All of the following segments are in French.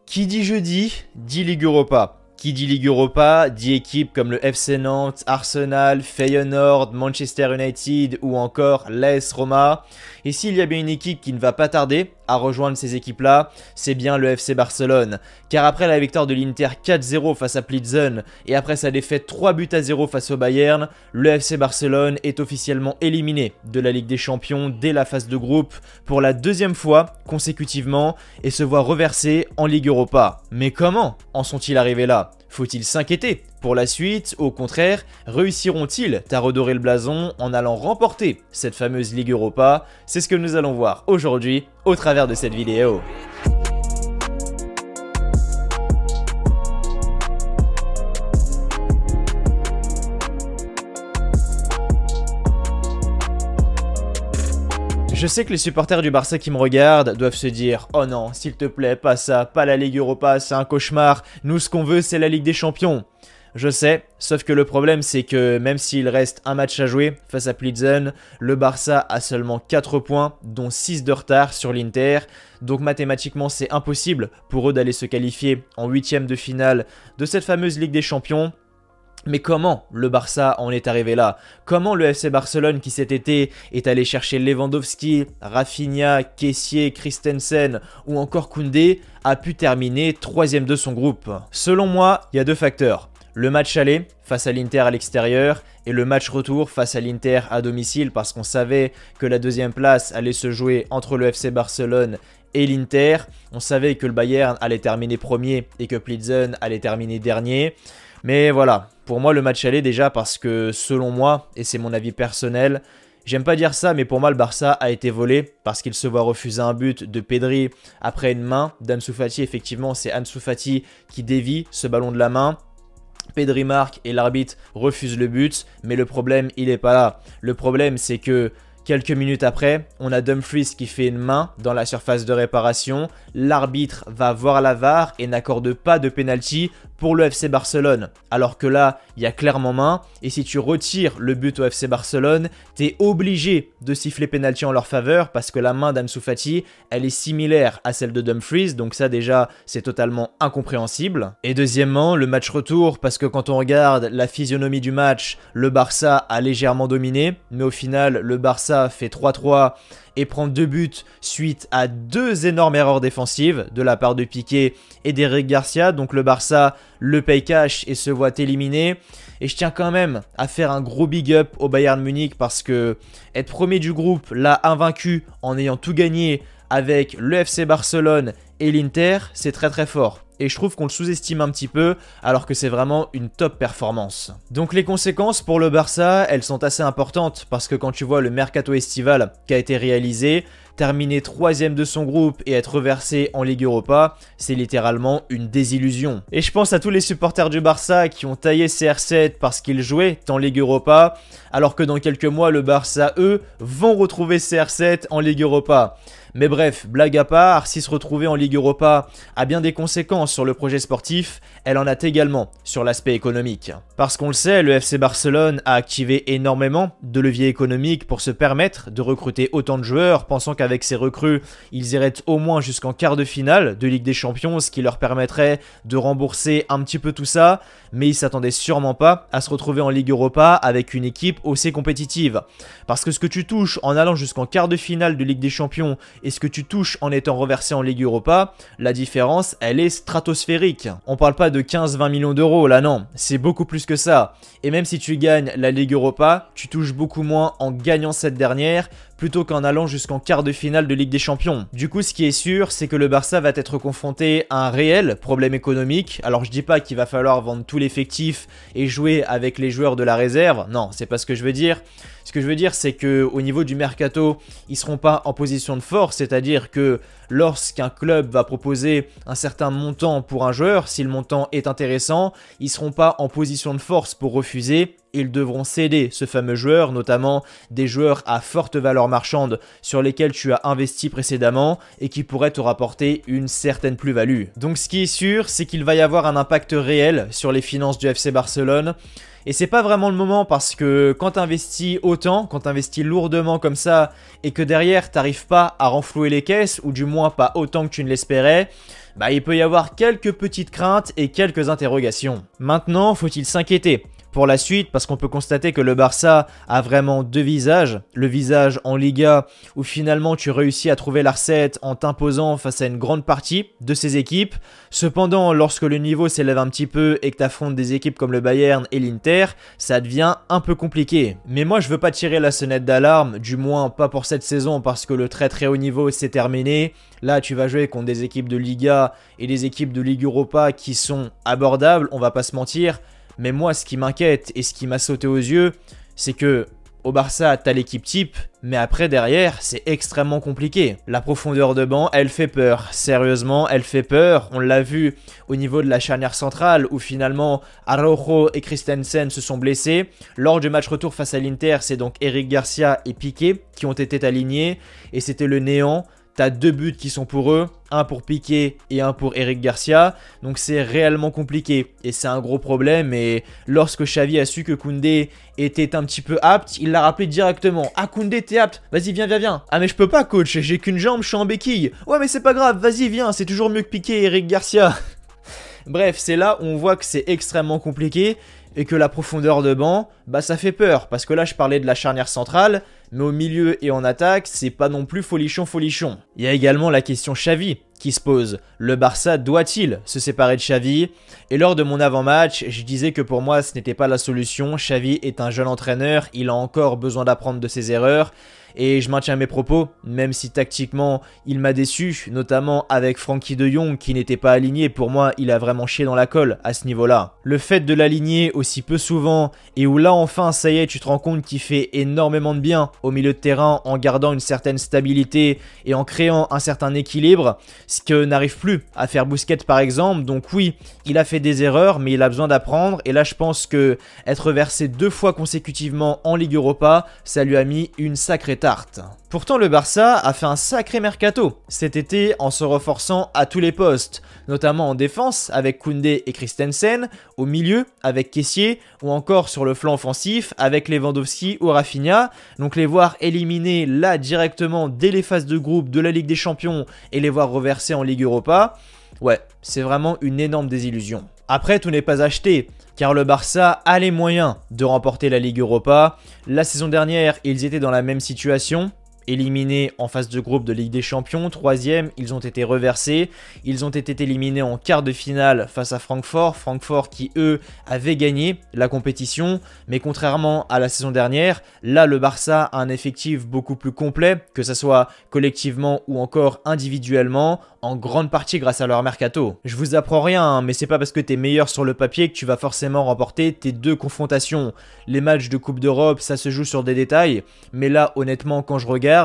Qui dit jeudi, dit Ligue Europa. Qui dit Ligue Europa, dit équipes comme le FC Nantes, Arsenal, Feyenoord, Manchester United ou encore l'AS Roma. Et s'il y a bien une équipe qui ne va pas tarder à rejoindre ces équipes-là, c'est bien le FC Barcelone. Car après la victoire de l'Inter 4-0 face à Plitzen et après sa défaite 3-0 face au Bayern, le FC Barcelone est officiellement éliminé de la Ligue des Champions dès la phase de groupe pour la deuxième fois consécutivement et se voit reversé en Ligue Europa. Mais comment en sont-ils arrivés là ? Faut-il s'inquiéter pour la suite? Au contraire, réussiront-ils à redorer le blason en allant remporter cette fameuse Ligue Europa? C'est ce que nous allons voir aujourd'hui au travers de cette vidéo. Je sais que les supporters du Barça qui me regardent doivent se dire « Oh non, s'il te plaît, pas ça, pas la Ligue Europa, c'est un cauchemar, nous ce qu'on veut c'est la Ligue des Champions ». Je sais, sauf que le problème c'est que même s'il reste un match à jouer face à Plitzen, le Barça a seulement 4 points, dont 6 de retard sur l'Inter. Donc mathématiquement c'est impossible pour eux d'aller se qualifier en 8e de finale de cette fameuse Ligue des Champions. Mais comment le Barça en est arrivé là? Comment le FC Barcelone qui cet été est allé chercher Lewandowski, Rafinha, Kessié, Christensen ou encore Koundé a pu terminer 3e de son groupe? Selon moi, il y a deux facteurs. Le match aller face à l'Inter à l'extérieur et le match retour face à l'Inter à domicile parce qu'on savait que la deuxième place allait se jouer entre le FC Barcelone et l'Inter. On savait que le Bayern allait terminer premier et que Plitzen allait terminer dernier. Mais voilà, pour moi le match aller déjà parce que selon moi, et c'est mon avis personnel, j'aime pas dire ça mais pour moi le Barça a été volé parce qu'il se voit refuser un but de Pedri après une main d'Ansu Fati. Effectivement c'est Ansu Fati qui dévie ce ballon de la main. Pedri marque et l'arbitre refuse le but, mais le problème il est pas là. Le problème c'est que quelques minutes après, on a Dumfries qui fait une main dans la surface de réparation. L'arbitre va voir la VAR et n'accorde pas de pénalty pour le FC Barcelone. Alors que là, il y a clairement main. Et si tu retires le but au FC Barcelone, tu es obligé de siffler pénalty en leur faveur parce que la main d'Ansu Fati, elle est similaire à celle de Dumfries. Donc ça déjà, c'est totalement incompréhensible. Et deuxièmement, le match retour parce que quand on regarde la physionomie du match, le Barça a légèrement dominé. Mais au final, le Barça fait 3-3 et prend 2 buts suite à 2 énormes erreurs défensives de la part de Piqué et d'Eric Garcia. Donc le Barça le paye cash et se voit éliminé. Et je tiens quand même à faire un gros big up au Bayern Munich parce que être premier du groupe, là invaincu en ayant tout gagné avec le FC Barcelone et l'Inter, c'est très très fort. Et je trouve qu'on le sous-estime un petit peu alors que c'est vraiment une top performance. Donc les conséquences pour le Barça, elles sont assez importantes parce que quand tu vois le mercato estival qui a été réalisé, terminer 3e de son groupe et être reversé en Ligue Europa, c'est littéralement une désillusion. Et je pense à tous les supporters du Barça qui ont taillé CR7 parce qu'ils jouaient en Ligue Europa, alors que dans quelques mois, le Barça, eux, vont retrouver CR7 en Ligue Europa. Mais bref, blague à part, si se retrouver en Ligue Europa a bien des conséquences sur le projet sportif, elle en a également sur l'aspect économique. Parce qu'on le sait, le FC Barcelone a activé énormément de leviers économiques pour se permettre de recruter autant de joueurs, pensant qu'avec ces recrues, ils iraient au moins jusqu'en quart de finale de Ligue des Champions, ce qui leur permettrait de rembourser un petit peu tout ça, mais ils s'attendaient sûrement pas à se retrouver en Ligue Europa avec une équipe aussi compétitive. Parce que ce que tu touches en allant jusqu'en quart de finale de Ligue des Champions et ce que tu touches en étant reversé en Ligue Europa, la différence, elle est stratosphérique. On parle pas de 15-20 millions d'euros, là non, c'est beaucoup plus que ça. Et même si tu gagnes la Ligue Europa, tu touches beaucoup moins en gagnant cette dernière, plutôt qu'en allant jusqu'en quart de finale de Ligue des Champions. Du coup, ce qui est sûr, c'est que le Barça va être confronté à un réel problème économique. Alors, je dis pas qu'il va falloir vendre tout l'effectif et jouer avec les joueurs de la réserve. Non, c'est pas ce que je veux dire. Ce que je veux dire, c'est qu'au niveau du mercato, ils ne seront pas en position de force, c'est-à-dire que lorsqu'un club va proposer un certain montant pour un joueur, si le montant est intéressant, ils ne seront pas en position de force pour refuser. Ils devront céder ce fameux joueur, notamment des joueurs à forte valeur marchande sur lesquels tu as investi précédemment et qui pourraient te rapporter une certaine plus-value. Donc ce qui est sûr, c'est qu'il va y avoir un impact réel sur les finances du FC Barcelone. Et c'est pas vraiment le moment parce que quand tu investis autant, quand tu investis lourdement comme ça et que derrière tu n'arrives pas à renflouer les caisses ou du moins pas autant que tu ne l'espérais, bah il peut y avoir quelques petites craintes et quelques interrogations. Maintenant, faut-il s'inquiéter pour la suite, parce qu'on peut constater que le Barça a vraiment deux visages. Le visage en Liga, où finalement tu réussis à trouver la recette en t'imposant face à une grande partie de ces équipes. Cependant, lorsque le niveau s'élève un petit peu et que tu affrontes des équipes comme le Bayern et l'Inter, ça devient un peu compliqué. Mais moi, je veux pas tirer la sonnette d'alarme, du moins pas pour cette saison, parce que le très très haut niveau c'est terminé. Là, tu vas jouer contre des équipes de Liga et des équipes de Ligue Europa qui sont abordables, on va pas se mentir. Mais moi, ce qui m'inquiète et ce qui m'a sauté aux yeux, c'est que au Barça, t'as l'équipe type, mais après, derrière, c'est extrêmement compliqué. La profondeur de banc, elle fait peur. Sérieusement, elle fait peur. On l'a vu au niveau de la charnière centrale, où finalement, Araujo et Christensen se sont blessés. Lors du match retour face à l'Inter, c'est donc Eric Garcia et Piqué qui ont été alignés, et c'était le néant. T'as 2 buts qui sont pour eux, un pour Piqué et un pour Eric Garcia, donc c'est réellement compliqué et c'est un gros problème. Et lorsque Xavi a su que Koundé était un petit peu apte, il l'a rappelé directement. Ah, Koundé, t'es apte, vas-y, viens. Ah, mais je peux pas, coach, j'ai qu'une jambe, je suis en béquille. Ouais, mais c'est pas grave, vas-y, viens, c'est toujours mieux que Piqué et Eric Garcia. Bref, c'est là où on voit que c'est extrêmement compliqué et que la profondeur de banc, bah ça fait peur. Parce que là, je parlais de la charnière centrale, mais au milieu et en attaque, c'est pas non plus folichon. Il y a également la question Xavi qui se pose. Le Barça doit-il se séparer de Xavi? Et lors de mon avant-match, je disais que pour moi, ce n'était pas la solution. Xavi est un jeune entraîneur, il a encore besoin d'apprendre de ses erreurs. Et je maintiens mes propos, même si tactiquement il m'a déçu, notamment avec Frenkie de Jong qui n'était pas aligné. Pour moi, il a vraiment chié dans la colle à ce niveau-là. Le fait de l'aligner aussi peu souvent et où là enfin ça y est, tu te rends compte qu'il fait énormément de bien au milieu de terrain en gardant une certaine stabilité et en créant un certain équilibre, ce que n'arrive plus à faire Busquets par exemple. Donc oui, il a fait des erreurs, mais il a besoin d'apprendre. Et là, je pense que être versé 2 fois consécutivement en Ligue Europa, ça lui a mis une sacrée tarte. Pourtant, le Barça a fait un sacré mercato cet été en se renforçant à tous les postes, notamment en défense avec Koundé et Christensen, au milieu avec Kessié ou encore sur le flanc offensif avec Lewandowski ou Rafinha. Donc les voir éliminés là directement dès les phases de groupe de la Ligue des Champions et les voir reversés en Ligue Europa, ouais, c'est vraiment une énorme désillusion. Après, tout n'est pas acheté, car le Barça a les moyens de remporter la Ligue Europa. La saison dernière, ils étaient dans la même situation. Éliminés en phase de groupe de Ligue des Champions, 3e, ils ont été reversés. Ils ont été éliminés en quart de finale face à Francfort. Francfort qui, eux, avait gagné la compétition. Mais contrairement à la saison dernière, là, le Barça a un effectif beaucoup plus complet, que ce soit collectivement ou encore individuellement, en grande partie grâce à leur mercato. Je vous apprends rien, hein, mais c'est pas parce que t'es meilleur sur le papier que tu vas forcément remporter tes 2 confrontations. Les matchs de Coupe d'Europe, ça se joue sur des détails. Mais là, honnêtement, quand je regarde,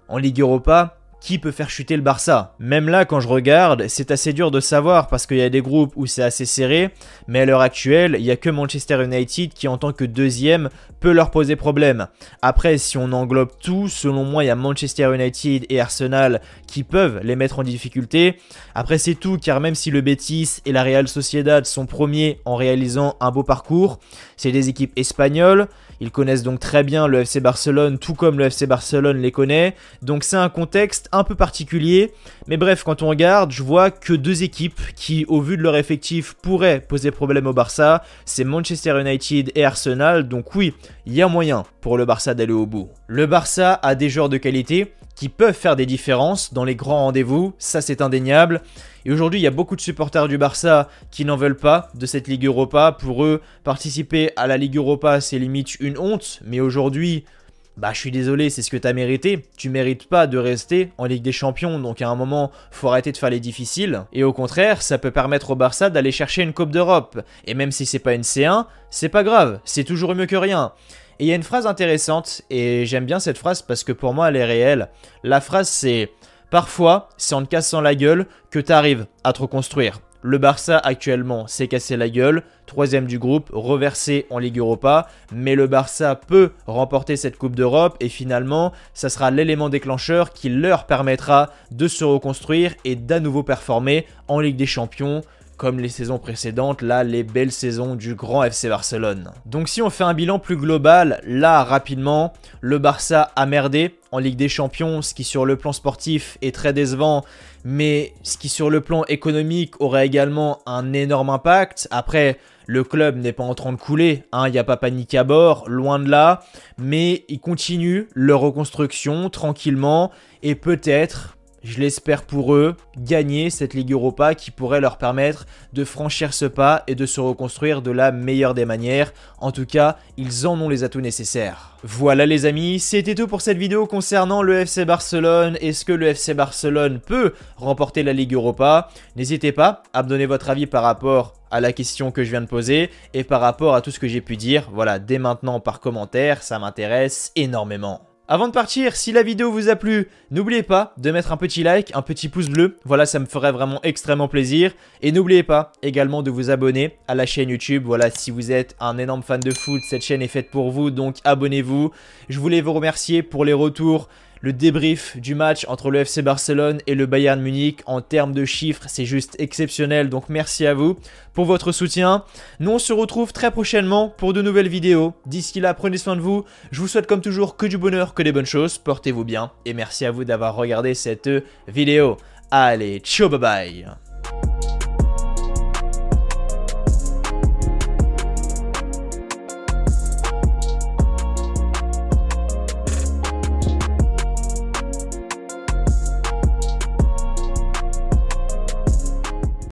en Ligue Europa, qui peut faire chuter le Barça? Même là, quand je regarde, c'est assez dur de savoir parce qu'il y a des groupes où c'est assez serré, mais à l'heure actuelle, il n'y a que Manchester United qui, en tant que 2e, peut leur poser problème. Après, si on englobe tout, selon moi, il y a Manchester United et Arsenal qui peuvent les mettre en difficulté. Après, c'est tout, car même si le Betis et la Real Sociedad sont premiers en réalisant un beau parcours, c'est des équipes espagnoles. Ils connaissent donc très bien le FC Barcelone, tout comme le FC Barcelone les connaît. Donc c'est un contexte un peu particulier. Mais bref, quand on regarde, je vois que 2 équipes qui, au vu de leur effectif, pourraient poser problème au Barça. C'est Manchester United et Arsenal. Donc oui, il y a moyen pour le Barça d'aller au bout. Le Barça a des joueurs de qualité qui peuvent faire des différences dans les grands rendez-vous, ça c'est indéniable. Et aujourd'hui, il y a beaucoup de supporters du Barça qui n'en veulent pas de cette Ligue Europa. Pour eux, participer à la Ligue Europa, c'est limite une honte. Mais aujourd'hui, bah je suis désolé, c'est ce que tu as mérité. Tu mérites pas de rester en Ligue des Champions, donc à un moment, faut arrêter de faire les difficiles. Et au contraire, ça peut permettre au Barça d'aller chercher une Coupe d'Europe. Et même si c'est pas une C1, c'est pas grave, c'est toujours mieux que rien. Et il y a une phrase intéressante, et j'aime bien cette phrase parce que pour moi elle est réelle. La phrase c'est « Parfois, c'est en te cassant la gueule que tu arrives à te reconstruire ». Le Barça actuellement s'est cassé la gueule, 3e du groupe, reversé en Ligue Europa, mais le Barça peut remporter cette Coupe d'Europe et finalement, ça sera l'élément déclencheur qui leur permettra de se reconstruire et d'à nouveau performer en Ligue des Champions comme les saisons précédentes, là les belles saisons du grand FC Barcelone. Donc si on fait un bilan plus global, là rapidement, le Barça a merdé en Ligue des Champions, ce qui sur le plan sportif est très décevant, mais ce qui sur le plan économique aurait également un énorme impact. Après, le club n'est pas en train de couler, hein, il n'y a pas panique à bord, loin de là, mais ils continuent leur reconstruction tranquillement et peut-être, je l'espère pour eux, gagner cette Ligue Europa qui pourrait leur permettre de franchir ce pas et de se reconstruire de la meilleure des manières. En tout cas, ils en ont les atouts nécessaires. Voilà les amis, c'était tout pour cette vidéo concernant le FC Barcelone. Est-ce que le FC Barcelone peut remporter la Ligue Europa? N'hésitez pas à me donner votre avis par rapport à la question que je viens de poser et par rapport à tout ce que j'ai pu dire. Voilà, dès maintenant par commentaire, ça m'intéresse énormément. Avant de partir, si la vidéo vous a plu, n'oubliez pas de mettre un petit like, un petit pouce bleu. Voilà, ça me ferait vraiment extrêmement plaisir. Et n'oubliez pas également de vous abonner à la chaîne YouTube. Voilà, si vous êtes un énorme fan de foot, cette chaîne est faite pour vous, donc abonnez-vous. Je voulais vous remercier pour les retours. Le débrief du match entre le FC Barcelone et le Bayern Munich en termes de chiffres, c'est juste exceptionnel. Donc merci à vous pour votre soutien. Nous on se retrouve très prochainement pour de nouvelles vidéos. D'ici là, prenez soin de vous. Je vous souhaite comme toujours que du bonheur, que des bonnes choses. Portez-vous bien et merci à vous d'avoir regardé cette vidéo. Allez, ciao, bye bye.